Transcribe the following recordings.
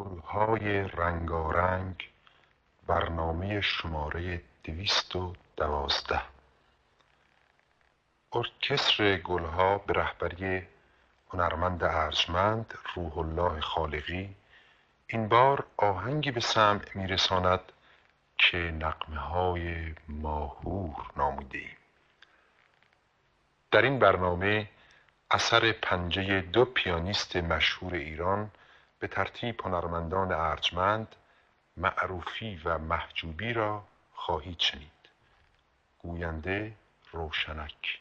گلهای رنگارنگ، برنامه شماره 212. ارکستر گلها به رهبری هنرمند ارجمند روح الله خالقی این بار آهنگی به سمع میرساند که نغمه های ماهور نامیده ایم. در این برنامه اثر پنجه دو پیانیست مشهور ایران به ترتیب هنرمندان ارجمند، معروفی و محجوبی را خواهید شنید. گوینده روشنک.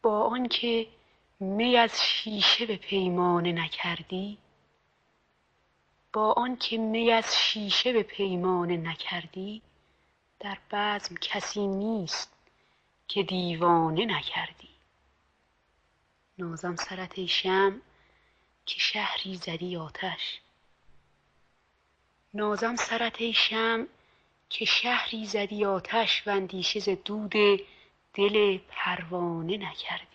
با آنکه می از شیشه به پیمانه نکردی، با آنکه می از شیشه به پیمانه نکردی، در بزم کسی نیست که دیوانه نکردی. نازم سرت ای شمع که شهری زدی آتش، نازم سرت ای شمع که شهری زدی آتش و اندیشه ز دود دل پروانه نکردی.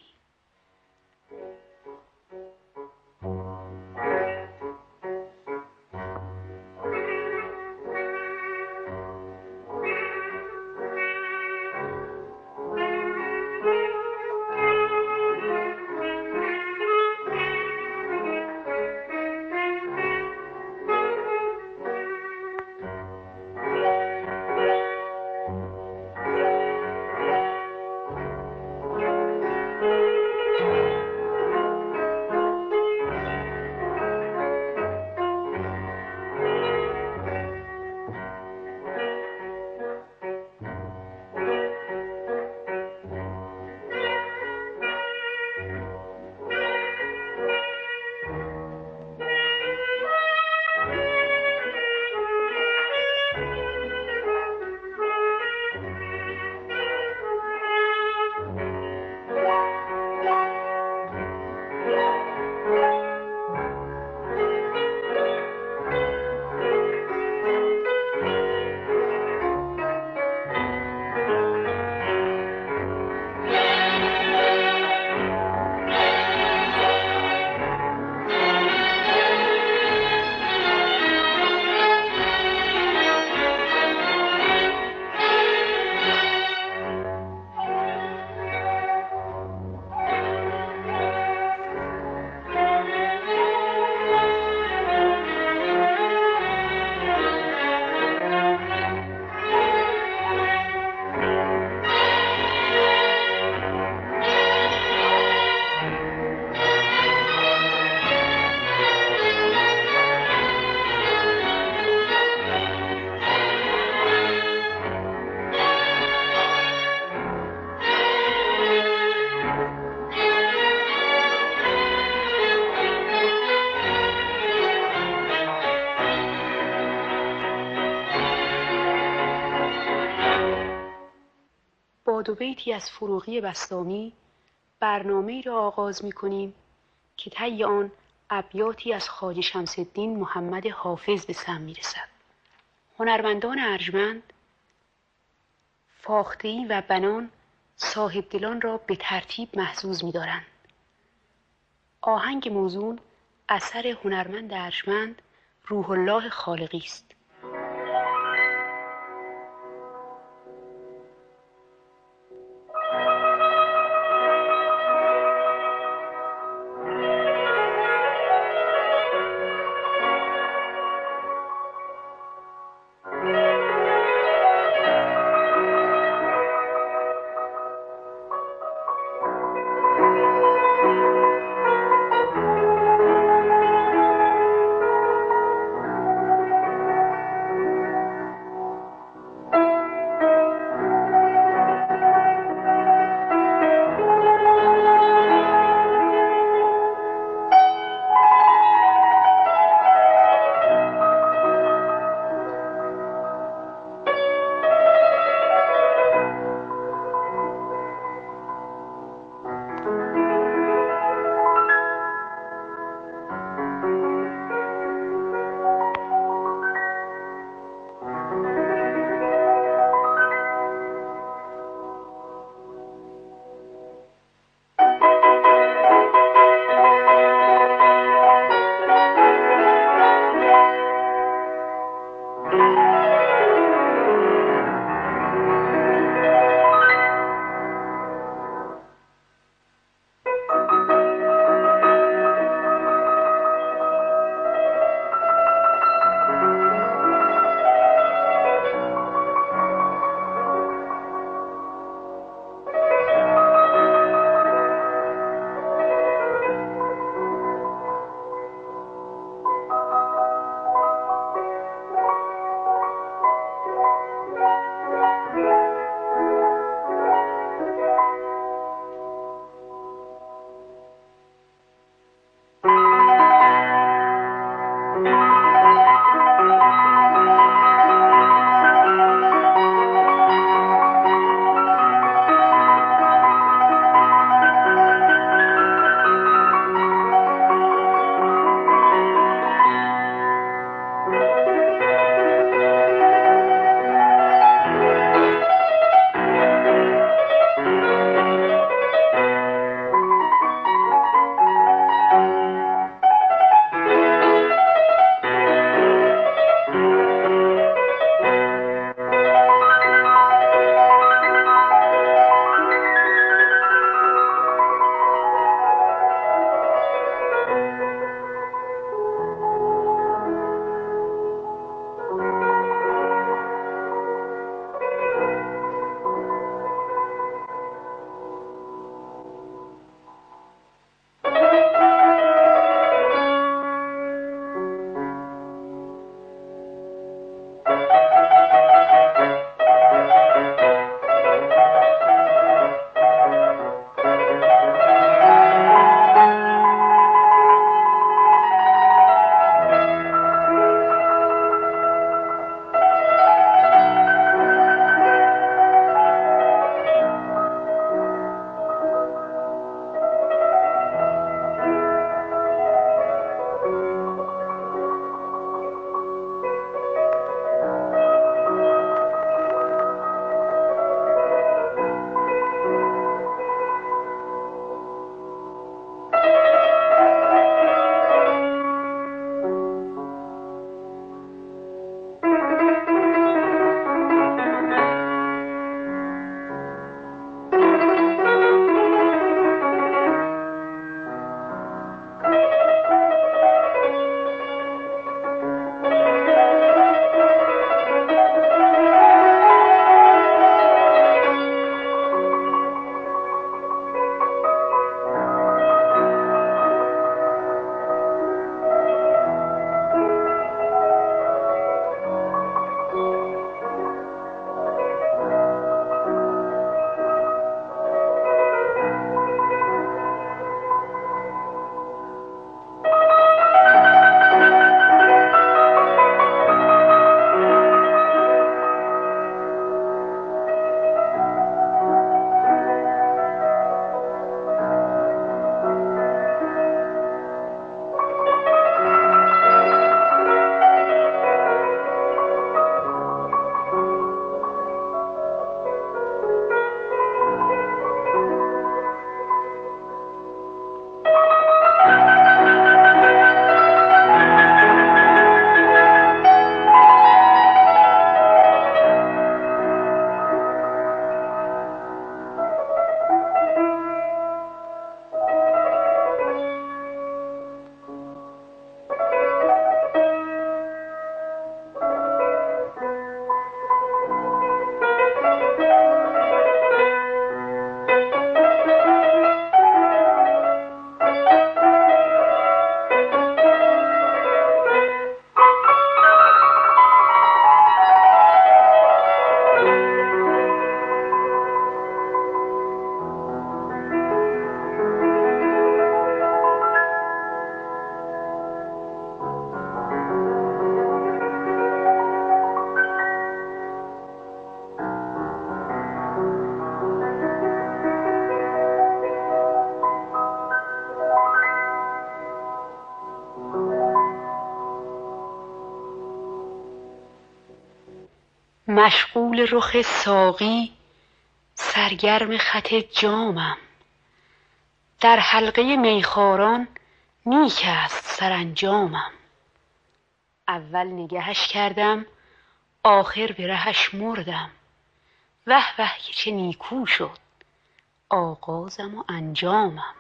با دو بیتی از فروغی بسطامی برنامه‌ای را آغاز می‌کنیم که طی آن ابیاتی از خواجه شمس‌الدین محمد حافظ به سمع می‌رسد. هنرمندان ارجمند، فاخته‌ای و بنان صاحبدلان را به ترتیب محظوظ می‌دارند. آهنگ موزون اثر هنرمند ارجمند روح الله خالقی است. مشغول رخ ساقی سرگرم خط جامم، در حلقه میخواران نیک است سرانجامم. اول نگهش کردم آخر به رهش مردم، وه وه که چه نیکو شد آغازم و انجامم.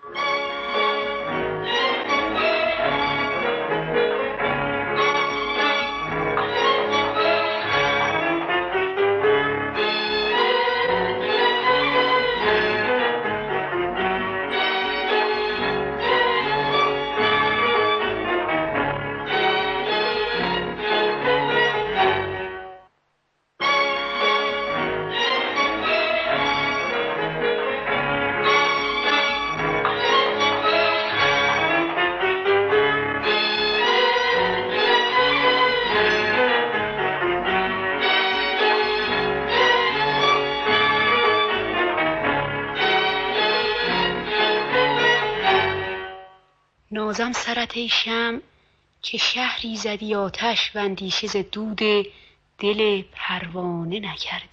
نازم سرت ای شمع که شهری زدی آتش و اندیشه ز دود دل پروانه نکردی.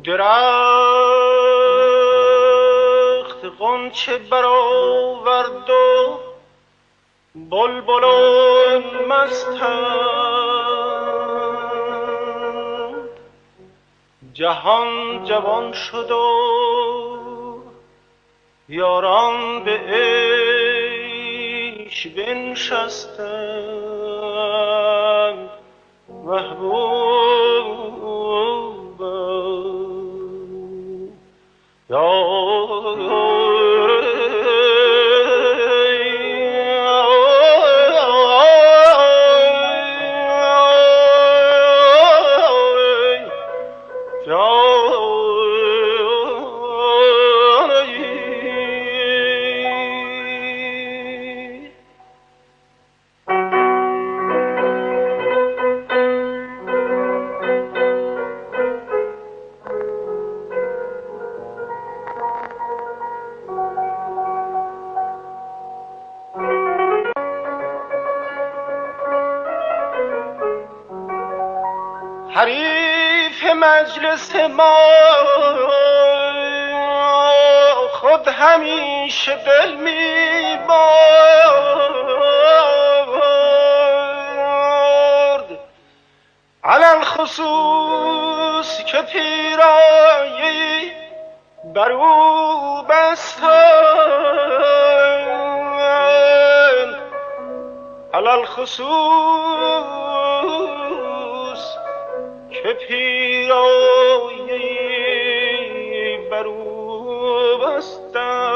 درخت غنچه برآورد و بلبلان مستند، جهان جوان شد و یاران به عیش بنشستند، محبوب مجلس ما خود همیشه دل می برد، علل خصوص که پیرایی بر او بستند، علل خصوص که پیرایی بر او بستند.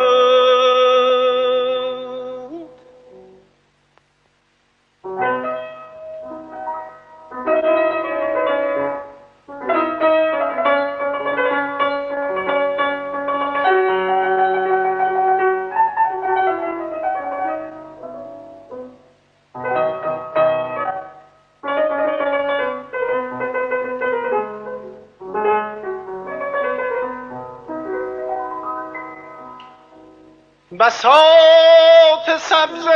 بساط سبز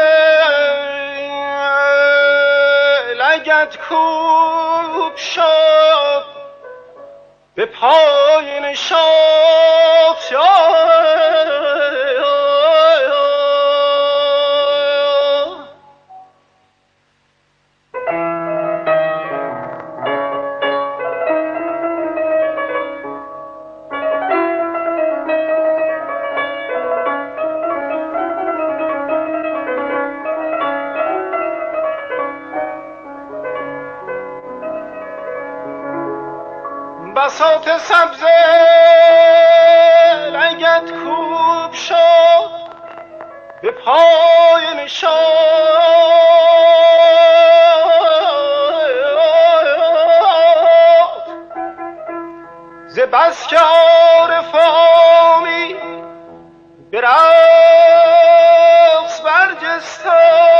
لگد کوب شد به پای نشاط، بساط سبز لگد کوب شد به پای نشاط، ز بس که عارفانی به رقص برجستند،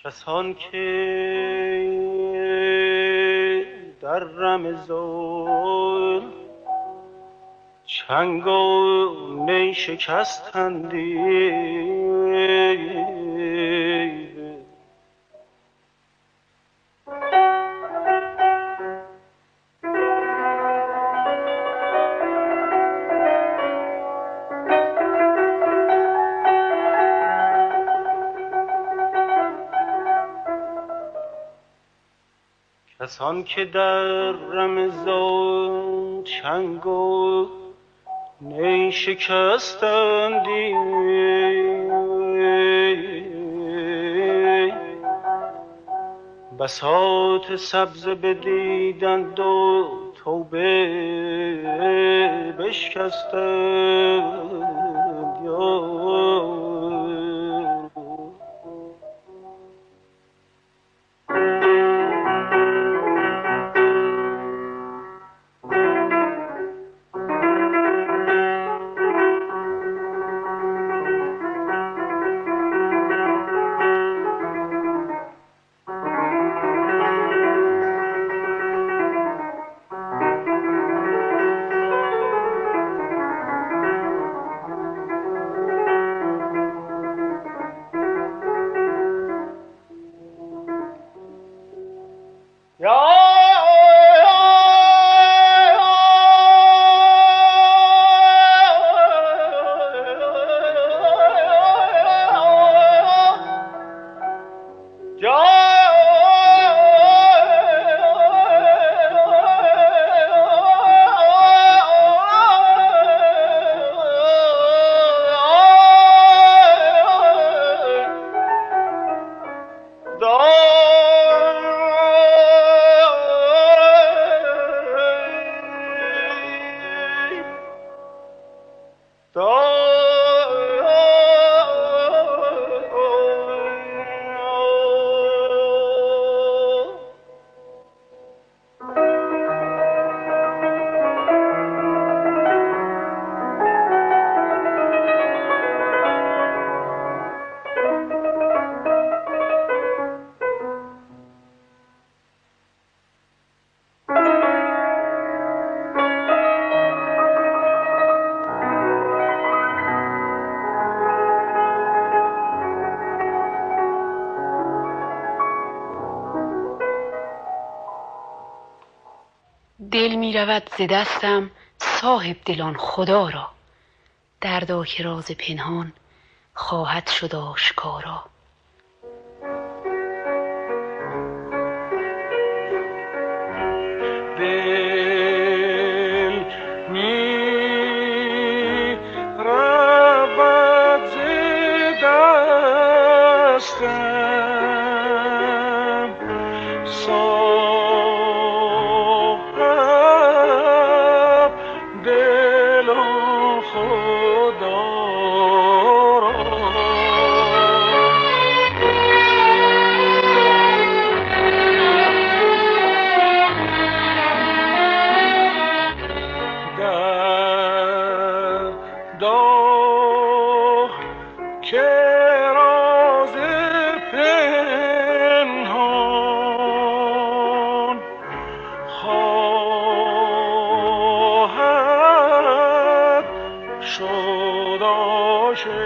کسان که در رمضان چنگ و می شکستندی، کسان که در رمضان چنگ و نی شکستندی، بساط سبز بدیدند و توبه بشکستند. دل می رود ز دستم صاحب دلان خدا را، دردا که راز پنهان خواهد شد آشکارا. دل می رود ز دستم صاحب دلان خدا را. دردا که راز پنهان خواهد شد آشکارا.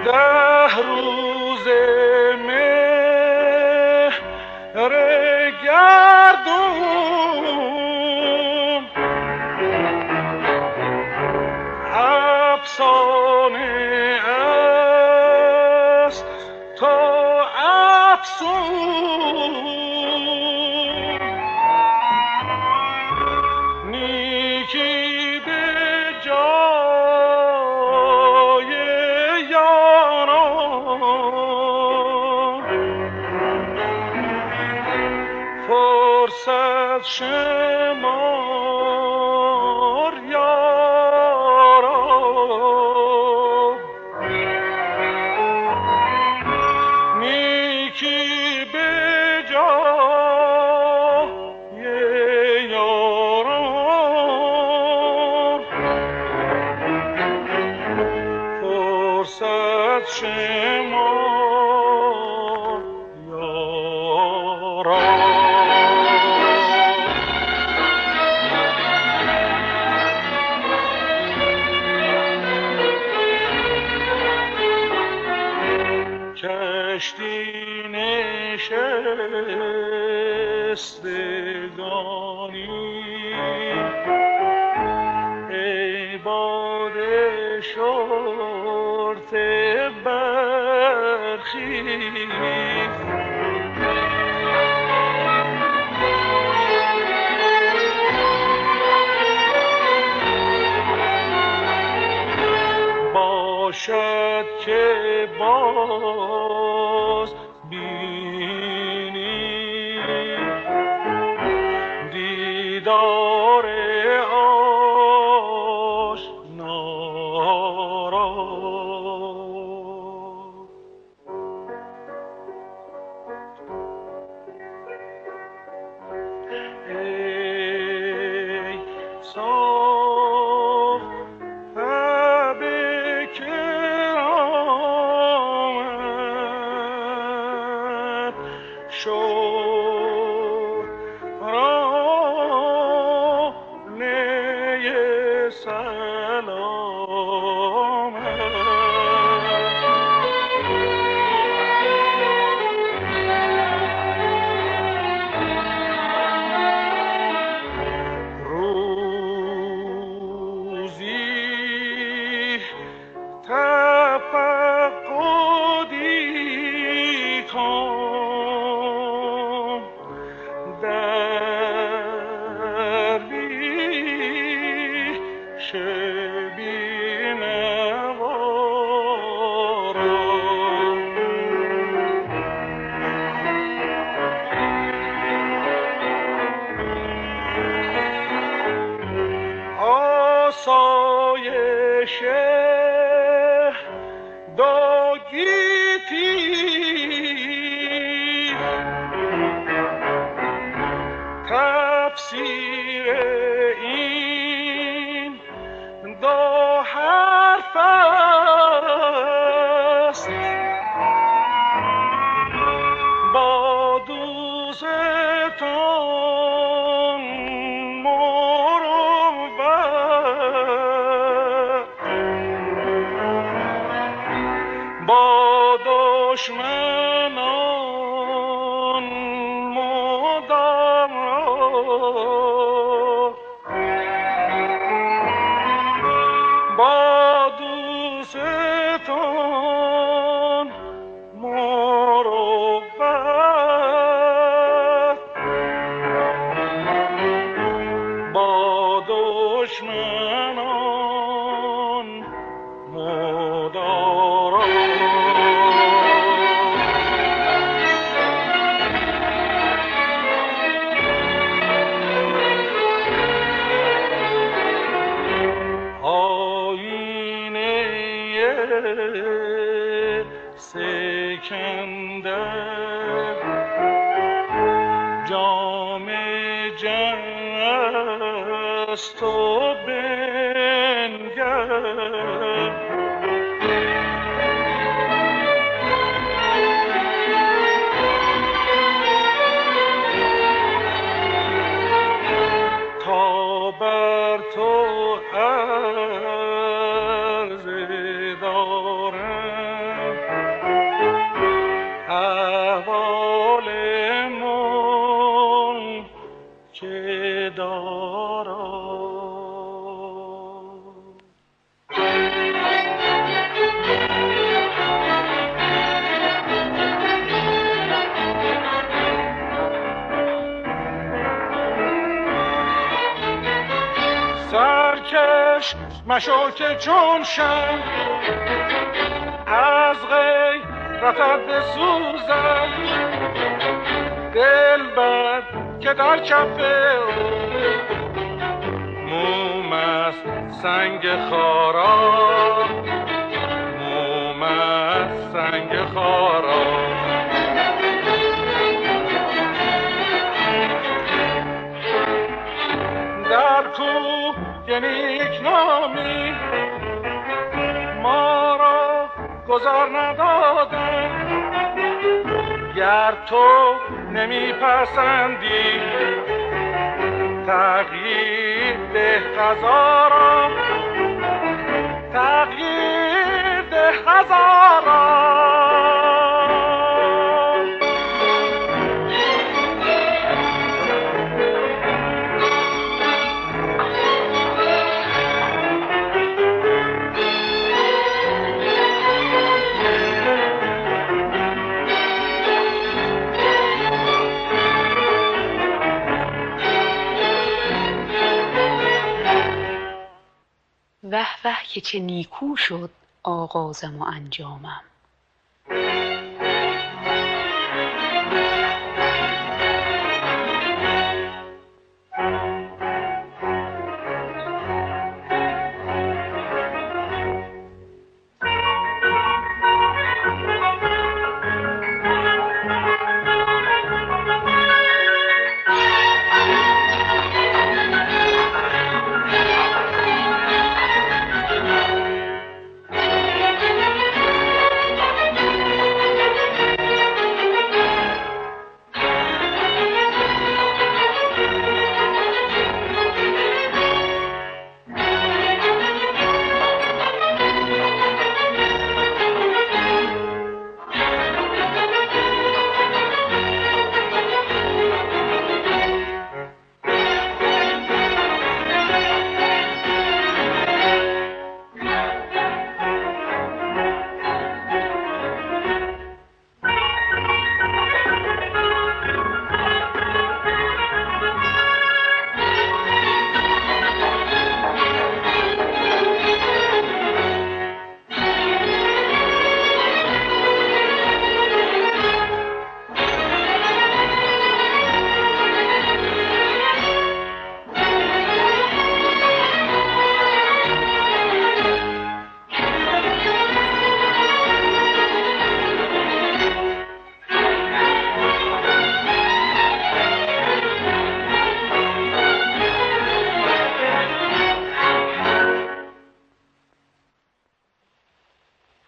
ده روز مهر گردون افسانه است تا افسون، نیکی به جای یاران فرصت شمار یارا. نیکی به جای کشتی نشستگانی ای باد شرط برخیز باشد که باز بینی دیدار آشنا را. ای صاحب کرامت شکرانه سلامت. روزی تفقدی کن درویش بی‌نوارا. آسایش داگیتی تفسیر این دو حرف است با دوستان مروت با دشمنان مدام با دوستان مروت با دشمنان مدارا. سکندر جام جست و بنگر تا بر تو عرض دارم احوال من که دارم. سرکش مشو که چون شم از غیرتت بسوزم، دل بد که در کف موم است سنگ خارا، موم است سنگ خارا. در کوه نیک نامی ما را گذار ندادن، گر تو نمیپسندی تغییر ده قضا را، تغییر ده قضا را. وه وه که چه نیکو شد آغازم و انجامم.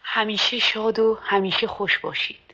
همیشه شاد و همیشه خوش باشید.